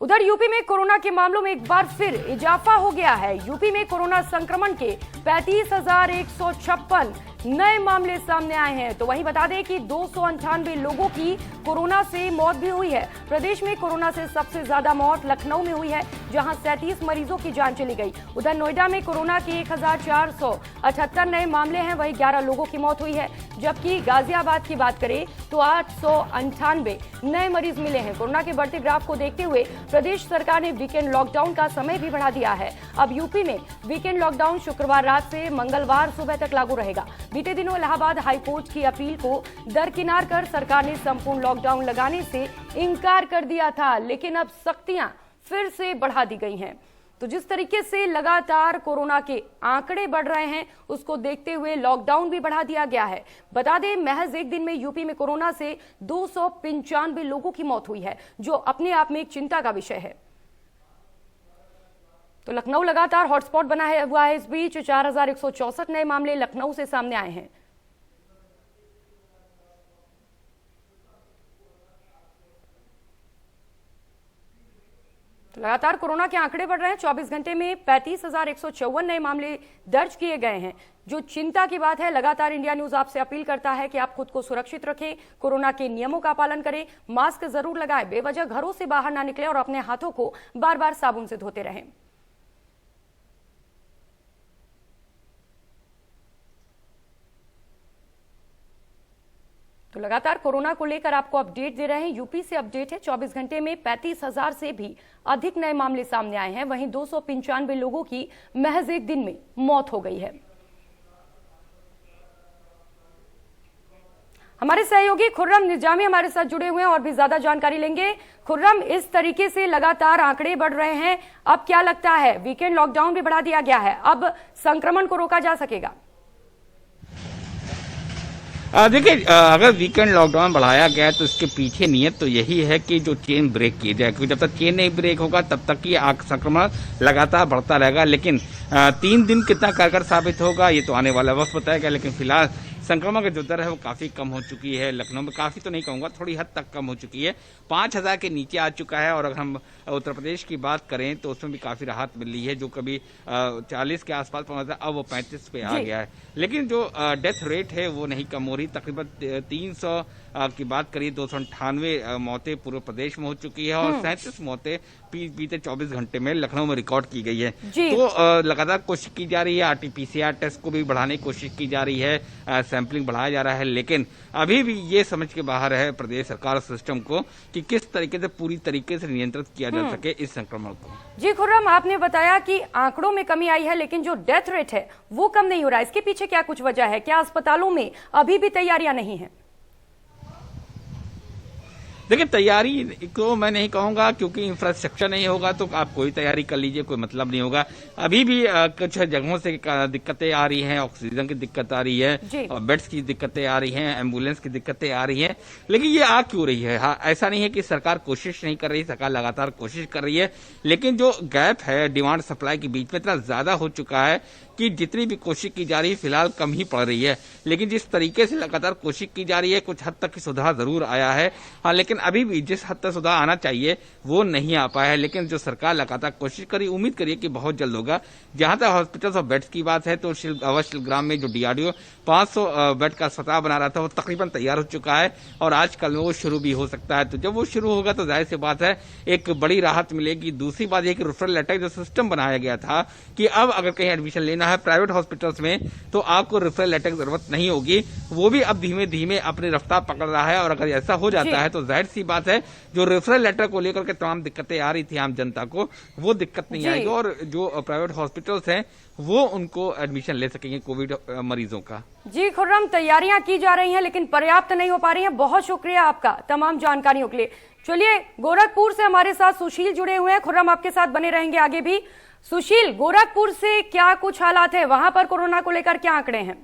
उधर यूपी में कोरोना के मामलों में एक बार फिर इजाफा हो गया है। यूपी में कोरोना संक्रमण के 35,156 नए मामले सामने आए हैं। तो वहीं बता दें कि 298 लोगों की कोरोना से मौत भी हुई है। प्रदेश में कोरोना से सबसे ज्यादा मौत लखनऊ में हुई है, जहां 37 मरीजों की जान चली गई। उधर नोएडा में कोरोना के 1478 नए मामले हैं, वहीं 11 लोगों की मौत हुई है। जबकि गाजियाबाद की बात करें तो 898 नए मरीज मिले हैं। कोरोना के बढ़ते ग्राफ को देखते हुए प्रदेश सरकार ने वीकेंड लॉकडाउन का समय भी बढ़ा दिया है। अब यूपी में वीकेंड लॉकडाउन शुक्रवार रात से मंगलवार सुबह तक लागू रहेगा। बीते दिनों इलाहाबाद हाईकोर्ट की अपील को दरकिनार कर सरकार ने संपूर्ण लॉकडाउन लगाने से इनकार कर दिया था, लेकिन अब सख्तियां फिर से बढ़ा दी गई हैं। तो जिस तरीके से लगातार कोरोना के आंकड़े बढ़ रहे हैं, उसको देखते हुए लॉकडाउन भी बढ़ा दिया गया है। बता दें, महज एक दिन में यूपी में कोरोना से 295 लोगों की मौत हुई है, जो अपने आप में एक चिंता का विषय है। तो लखनऊ लगातार हॉटस्पॉट बना हुआ है। इस बीच 4164 नए मामले लखनऊ से सामने आए हैं। तो लगातार कोरोना के आंकड़े बढ़ रहे हैं। 24 घंटे में 35,154 नए मामले दर्ज किए गए हैं, जो चिंता की बात है। लगातार इंडिया न्यूज आपसे अपील करता है कि आप खुद को सुरक्षित रखें, कोरोना के नियमों का पालन करें, मास्क जरूर लगाएं, बेवजह घरों से बाहर ना निकलें और अपने हाथों को बार बार साबुन से धोते रहें। तो लगातार कोरोना को लेकर आपको अपडेट दे रहे हैं। यूपी से अपडेट है। 24 घंटे में 35,000 से भी अधिक नए मामले सामने आए हैं। वहीं 295 लोगों की महज एक दिन में मौत हो गई है। हमारे सहयोगी खुर्रम निजामी हमारे साथ जुड़े हुए हैं और भी ज्यादा जानकारी लेंगे। खुर्रम, इस तरीके से लगातार आंकड़े बढ़ रहे हैं, अब क्या लगता है वीकेंड लॉकडाउन भी बढ़ा दिया गया है, अब संक्रमण को रोका जा सकेगा? देखिए, अगर वीकेंड लॉकडाउन बढ़ाया गया तो इसके पीछे नियत तो यही है कि जो चेन ब्रेक की जाए, क्योंकि जब तक चेन नहीं ब्रेक होगा तब तक की संक्रमण लगातार बढ़ता रहेगा। लेकिन 3 दिन कितना कारगर साबित होगा ये तो आने वाला वक्त बताएगा। लेकिन फिलहाल संक्रमण की जो दर है वो काफी कम हो चुकी है। लखनऊ में काफी तो नहीं कहूंगा, थोड़ी हद तक कम हो चुकी है, 5,000 के नीचे आ चुका है। और अगर हम उत्तर प्रदेश की बात करें तो उसमें भी काफी राहत मिल रही है, जो कभी 40 के आसपास पहुंचा था, अब वो 35 पे आ गया है। लेकिन जो डेथ रेट है वो नहीं कम हो रही। तकरीबन 300 की बात करिए, 298 मौतें पूरे प्रदेश में हो चुकी है और 37 मौतें बीते 24 घंटे में लखनऊ में रिकॉर्ड की गई है। तो लगातार कोशिश की जा रही है, RT-PCR टेस्ट को भी बढ़ाने की कोशिश की जा रही है, सैंपलिंग बढ़ाया जा रहा है। लेकिन अभी भी ये समझ के बाहर है प्रदेश सरकार सिस्टम को कि किस तरीके से पूरी तरीके से नियंत्रित किया जा सके इस संक्रमण को। जी खुर्रम, आपने बताया कि आंकड़ों में कमी आई है, लेकिन जो डेथ रेट है वो कम नहीं हो रहा है। इसके पीछे क्या कुछ वजह है? क्या अस्पतालों में अभी भी तैयारियां नहीं है? देखिए, तैयारी को मैं नहीं कहूंगा, क्योंकि इंफ्रास्ट्रक्चर नहीं होगा तो आप कोई तैयारी कर लीजिए, कोई मतलब नहीं होगा। अभी भी कुछ जगहों से दिक्कतें आ रही हैं, ऑक्सीजन की दिक्कत आ रही है और बेड्स की दिक्कतें आ रही हैं, एम्बुलेंस की दिक्कतें आ रही हैं। लेकिन ये आ क्यों रही है? हाँ, ऐसा नहीं है कि सरकार कोशिश नहीं कर रही, सरकार लगातार कोशिश कर रही है। लेकिन जो गैप है डिमांड सप्लाई के बीच में इतना ज्यादा हो चुका है कि जितनी भी कोशिश की जा रही है फिलहाल कम ही पड़ रही है। लेकिन जिस तरीके से लगातार कोशिश की जा रही है, कुछ हद तक की सुधार जरूर आया है। हाँ, लेकिन अभी भी जिस हद तक सुधार आना चाहिए वो नहीं आ पाया है। लेकिन जो सरकार लगातार कोशिश करी, उम्मीद करिए कि बहुत जल्द होगा। जहां तक हॉस्पिटल्स और बेड्स की बात है तो शिल्पग्राम में जो DRDO 500 बेड का अस्पताल बना रहा था वो तकरीबन तैयार हो चुका है और आजकल वो शुरू भी हो सकता है। तो जब वो शुरू होगा तो जाहिर सी बात है एक बड़ी राहत मिलेगी। दूसरी बात यह कि रेफरल लेटर जो सिस्टम बनाया गया था कि अब अगर कहीं एडमिशन लेना है प्राइवेट हॉस्पिटल्स में तो आपको रेफरल लेटर की जरूरत नहीं होगी, वो भी अब धीमे धीमे अपनी रफ्तार पकड़ रहा है। और अगर ऐसा हो जाता है तो जाहिर सी बात है जो रेफरल लेटर को लेकर के तमाम दिक्कतें आ रही थी आम जनता को, वो दिक्कत नहीं आएगी और जो प्राइवेट हॉस्पिटल्स हैं वो उनको एडमिशन ले सकेंगे कोविड मरीजों का। जी खुर्रम, तैयारियां की जा रही हैं लेकिन पर्याप्त नहीं हो पा रही हैं। बहुत शुक्रिया आपका तमाम जानकारियों के लिए। चलिए, गोरखपुर से हमारे साथ सुशील जुड़े हुए हैं। खुर्रम, आपके साथ बने रहेंगे आगे भी। सुशील, गोरखपुर से क्या कुछ हालात है, वहां पर कोरोना को लेकर क्या आंकड़े हैं?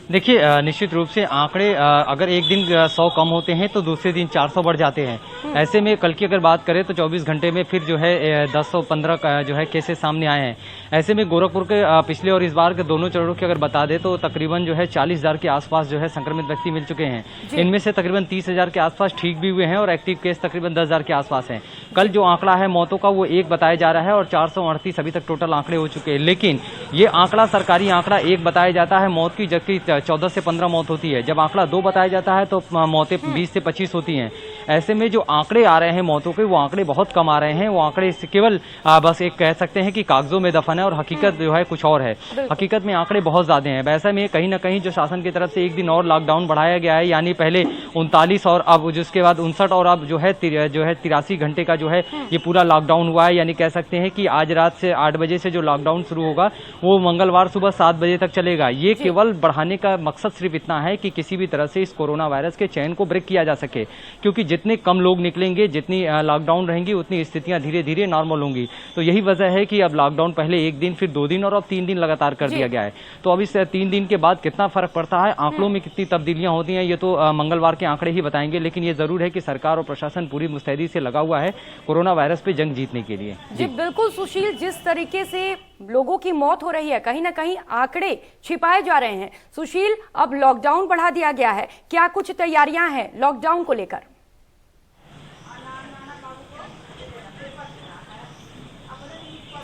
देखिए, निश्चित रूप से आंकड़े अगर एक दिन 100 कम होते हैं तो दूसरे दिन 400 बढ़ जाते हैं। ऐसे में कल की अगर बात करें तो 24 घंटे में फिर जो है 1015 का जो है केसेस सामने आए हैं। ऐसे में गोरखपुर के पिछले और इस बार के दोनों चरणों की अगर बता दें तो तकरीबन जो है 40,000 के आसपास जो है संक्रमित व्यक्ति मिल चुके हैं। इनमें से तकरीबन 30,000 के आसपास ठीक भी हुए हैं और एक्टिव केस तकरीबन 10,000 के आसपास हैं। कल जो आंकड़ा है मौतों का वो 1 बताया जा रहा है और 438 अभी तक टोटल आंकड़े हो चुके हैं। लेकिन ये आंकड़ा सरकारी आंकड़ा 1 बताया जाता है मौत की, जबकि 14 से 15 मौत होती है। जब आंकड़ा 2 बताया जाता है तो मौतें 20 से 25 होती हैं। ऐसे में जो आंकड़े आ रहे हैं मौतों के, वो आंकड़े बहुत कम आ रहे हैं। वो आंकड़े केवल बस एक कह सकते हैं कि कागजों में दफन है और हकीकत जो है कुछ और है। हकीकत में आंकड़े बहुत ज्यादा हैं। वैसे में कहीं ना कहीं जो शासन की तरफ से एक दिन और लॉकडाउन बढ़ाया गया है, यानी पहले 39 और अब जिसके बाद 59 और अब जो है 83 घंटे का जो है ये पूरा लॉकडाउन हुआ है। यानी कह सकते हैं कि आज रात से 8 बजे से जो लॉकडाउन शुरू होगा वो मंगलवार सुबह 7 बजे तक चलेगा। ये केवल बढ़ाने का मकसद सिर्फ इतना है कि किसी भी तरह से इस कोरोना वायरस के चैन को ब्रेक किया जा सके, क्योंकि जितने कम लोग निकलेंगे, जितनी लॉकडाउन रहेंगी, उतनी स्थितियां धीरे धीरे नॉर्मल होंगी। तो यही वजह है कि अब लॉकडाउन पहले 1 दिन, फिर 2 दिन और अब 3 दिन लगातार कर दिया गया है। तो अब इस 3 दिन के बाद कितना फर्क पड़ता है, आंकड़ों में कितनी तब्दीलियां होती हैं, ये तो मंगलवार के आंकड़े ही बताएंगे। लेकिन ये जरूर है कि सरकार और प्रशासन पूरी मुस्तैदी से लगा हुआ है कोरोना वायरस पे जंग जीतने के लिए। जी बिल्कुल सुशील, जिस तरीके से लोगों की मौत हो रही है, कहीं ना कहीं आंकड़े छिपाए जा रहे हैं। सुशील, अब लॉकडाउन बढ़ा दिया गया है, क्या कुछ तैयारियां हैं लॉकडाउन को लेकर?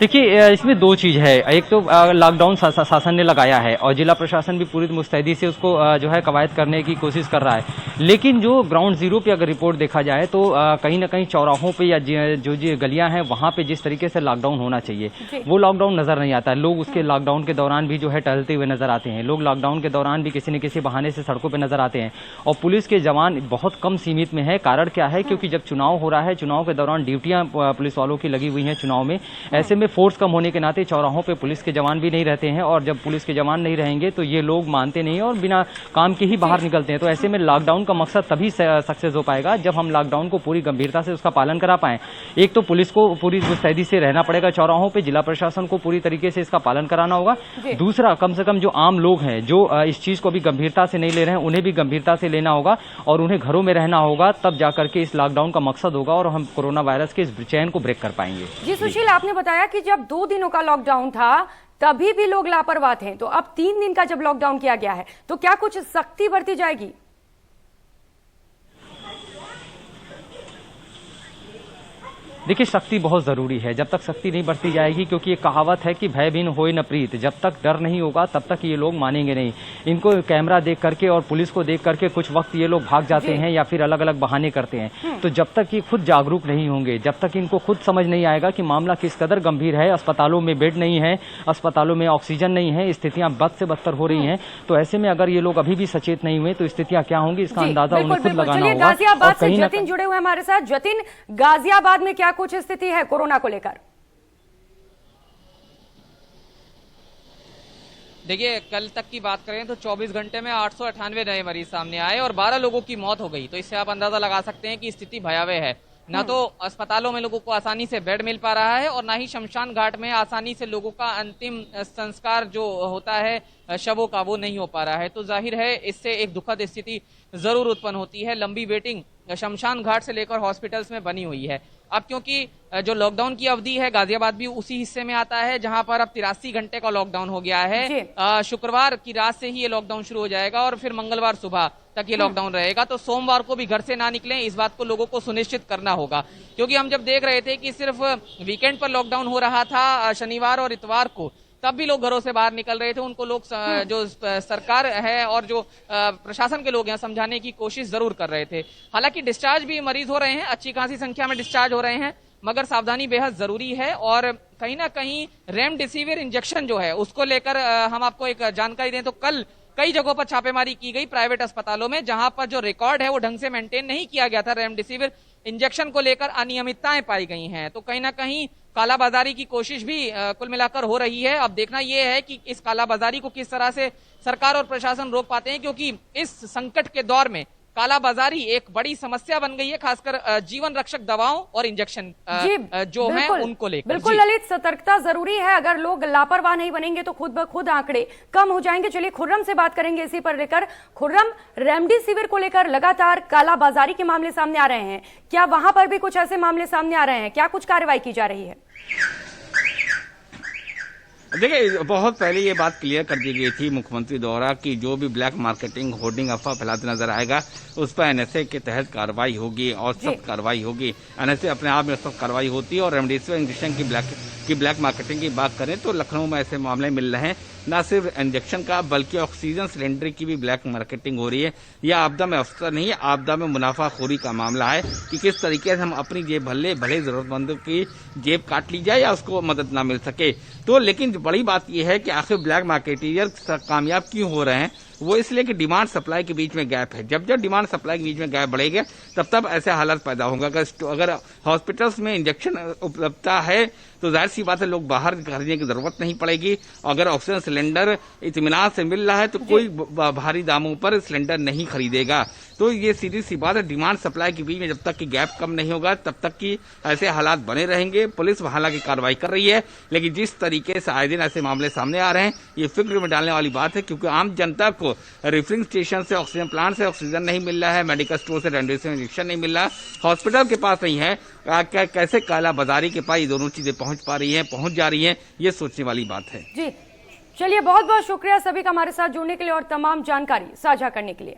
देखिए, इसमें 2 चीज है। एक तो लॉकडाउन शासन ने लगाया है और जिला प्रशासन भी पूरी मुस्तैदी से उसको जो है कवायद करने की कोशिश कर रहा है। लेकिन जो ग्राउंड जीरो पे अगर रिपोर्ट देखा जाए तो कहीं ना कहीं चौराहों पे या जो गलियां हैं वहां पे जिस तरीके से लॉकडाउन होना चाहिए वो लॉकडाउन नजर नहीं आता है। लोग उसके लॉकडाउन के दौरान भी जो है टहलते हुए नजर आते हैं। लोग लॉकडाउन के दौरान भी किसी न किसी बहाने से सड़कों पर नजर आते हैं और पुलिस के जवान बहुत कम सीमित में है। कारण क्या है? क्योंकि जब चुनाव हो रहा है, चुनाव के दौरान ड्यूटियां पुलिस वालों की लगी हुई हैं चुनाव में। ऐसे में फोर्स कम होने के नाते चौराहों पे पुलिस के जवान भी नहीं रहते हैं और जब पुलिस के जवान नहीं रहेंगे तो ये लोग मानते नहीं और बिना काम के ही बाहर निकलते हैं। तो ऐसे में लॉकडाउन का मकसद तभी सक्सेस हो पाएगा जब हम लॉकडाउन को पूरी गंभीरता से उसका पालन करा पाएं। एक तो पुलिस को पूरी मुस्तैदी से रहना पड़ेगा चौराहों पे, जिला प्रशासन को पूरी तरीके से इसका पालन कराना होगा। दूसरा, कम से कम जो आम लोग हैं जो इस चीज को भी गंभीरता से नहीं ले रहे हैं, उन्हें भी गंभीरता से लेना होगा और उन्हें घरों में रहना होगा। तब जाकर के इस लॉकडाउन का मकसद होगा और हम कोरोना वायरस के इस चैन को ब्रेक कर पाएंगे। जी सुशील, आपने बताया कि जब 2 दिनों का लॉकडाउन था तभी भी लोग लापरवाह थे, तो अब 3 दिन का जब लॉकडाउन किया गया है तो क्या कुछ सख्ती बरती जाएगी? देखिए, सख्ती बहुत जरूरी है। जब तक सख्ती नहीं बरती जाएगी, क्योंकि ये कहावत है कि भय बिन होए न प्रीत, जब तक डर नहीं होगा तब तक ये लोग मानेंगे नहीं। इनको कैमरा देख करके और पुलिस को देख करके कुछ वक्त ये लोग भाग जाते हैं या फिर अलग अलग बहाने करते हैं। तो जब तक ये खुद जागरूक नहीं होंगे, जब तक इनको खुद समझ नहीं आएगा कि मामला किस कदर गंभीर है, अस्पतालों में बेड नहीं है, अस्पतालों में ऑक्सीजन नहीं है, स्थितियां बद से बदतर हो रही हैं, तो ऐसे में अगर ये लोग अभी भी सचेत नहीं हुए तो स्थितियां क्या होंगी इसका अंदाजा उन्हें खुद लगाना होगा। गाजियाबाद से जतिन जुड़े हुए हमारे साथ। जतिन, गाजियाबाद में क्या कुछ स्थिति है कोरोना को लेकर? देखिए, कल तक की बात करें तो 24 घंटे में 898 नए मरीज सामने आए और 12 लोगों की मौत हो गई। तो इससे आप अंदाजा लगा सकते हैं कि स्थिति भयावह है। ना तो अस्पतालों में लोगों को आसानी से बेड मिल पा रहा है और ना ही शमशान घाट में आसानी से लोगों का अंतिम संस्कार जो होता है शवों का, वो नहीं हो पा रहा है। तो जाहिर है इससे एक दुखद स्थिति जरूर उत्पन्न होती है। लंबी वेटिंग शमशान घाट से लेकर हॉस्पिटल्स में बनी हुई है। अब क्योंकि जो लॉकडाउन की अवधि है, गाजियाबाद भी उसी हिस्से में आता है जहां पर अब 83 घंटे का लॉकडाउन हो गया है। शुक्रवार की रात से ही ये लॉकडाउन शुरू हो जाएगा और फिर मंगलवार सुबह तक ये लॉकडाउन रहेगा। तो सोमवार को भी घर से ना निकलें, इस बात को लोगों को सुनिश्चित करना होगा। क्योंकि हम जब देख रहे थे कि सिर्फ वीकेंड पर लॉकडाउन हो रहा था, शनिवार और इतवार को, तब भी लोग घरों से बाहर निकल रहे थे। उनको लोग जो सरकार है और जो प्रशासन के लोग हैं समझाने की कोशिश जरूर कर रहे थे। हालांकि डिस्चार्ज भी मरीज हो रहे हैं, अच्छी खासी संख्या में डिस्चार्ज हो रहे हैं, मगर सावधानी बेहद जरूरी है। और कहीं ना कहीं रेमडेसिविर इंजेक्शन जो है उसको लेकर हम आपको एक जानकारी दें तो कल कई जगहों पर छापेमारी की गई प्राइवेट अस्पतालों में, जहां पर जो रिकॉर्ड है वो ढंग से मेंटेन नहीं किया गया था। रेमडेसिविर इंजेक्शन को लेकर अनियमितताएं पाई गई हैं। तो कहीं ना कहीं कालाबाजारी की कोशिश भी कुल मिलाकर हो रही है। अब देखना यह है कि इस कालाबाजारी को किस तरह से सरकार और प्रशासन रोक पाते हैं, क्योंकि इस संकट के दौर में कालाबाजारी एक बड़ी समस्या बन गई है, खासकर जीवन रक्षक दवाओं और इंजेक्शन जो हैं उनको लेकर। बिल्कुल ललित, सतर्कता जरूरी है। अगर लोग लापरवाह नहीं बनेंगे तो खुद ब खुद आंकड़े कम हो जाएंगे। चलिए खुर्रम से बात करेंगे इसी पर लेकर। खुर्रम, रेमडेसिविर को लेकर लगातार कालाबाजारी के मामले सामने आ रहे हैं, क्या वहां पर भी कुछ ऐसे मामले सामने आ रहे हैं? क्या कुछ कार्रवाई की जा रही है? देखिए, बहुत पहले ये बात क्लियर कर दी गई थी मुख्यमंत्री द्वारा कि जो भी ब्लैक मार्केटिंग होर्डिंग अफवाह फैलाते नजर आएगा उस पर एनएसए के तहत कार्रवाई होगी और सख्त कार्रवाई होगी। एनएसए अपने आप में सख्त कार्रवाई होती है। और रेमडेसिविर इंजेक्शन की ब्लैक मार्केटिंग की बात करें तो लखनऊ में ऐसे मामले मिल रहे हैं। न सिर्फ इंजेक्शन का बल्कि ऑक्सीजन सिलेंडर की भी ब्लैक मार्केटिंग हो रही है। यह आपदा में अफसर नहीं है, आपदा में मुनाफाखोरी का मामला है कि किस तरीके से हम अपनी जेब भले जरूरतमंदों की जेब काट ली जाए या उसको मदद ना मिल सके। तो लेकिन बड़ी बात यह है कि आखिर ब्लैक मार्केटियर कामयाब क्यों हो रहे हैं, वो इसलिए कि डिमांड सप्लाई के बीच में गैप है। जब डिमांड सप्लाई के बीच में गैप बढ़ेगा तब ऐसे हालात पैदा होंगे। अगर हॉस्पिटल्स में इंजेक्शन उपलब्धता है तो जाहिर सी बात है लोग बाहर खरीदने की जरूरत नहीं पड़ेगी। अगर ऑक्सीजन सिलेंडर इत्मीनान से मिल रहा है तो कोई भारी दामों पर सिलेंडर नहीं खरीदेगा। तो ये सीधी सी बात है, डिमांड सप्लाई के बीच में जब तक कि गैप कम नहीं होगा तब तक कि ऐसे हालात बने रहेंगे। पुलिस हालांकि कार्रवाई कर रही है, लेकिन जिस तरीके से आए दिन ऐसे मामले सामने आ रहे हैं ये फिक्र में डालने वाली बात है, क्योंकि आम जनता को रिफिलिंग स्टेशन से, ऑक्सीजन प्लांट से ऑक्सीजन नहीं मिल रहा है, मेडिकल स्टोर से रेमडेसिविर इंजेक्शन नहीं मिल रहा, हॉस्पिटल के पास नहीं है। कैसे काला बाजारी के पास ये दोनों चीजें पहुंच जा रही हैं, ये सोचने वाली बात है। जी चलिए, बहुत बहुत शुक्रिया सभी का हमारे साथ जुड़ने के लिए और तमाम जानकारी साझा करने के लिए।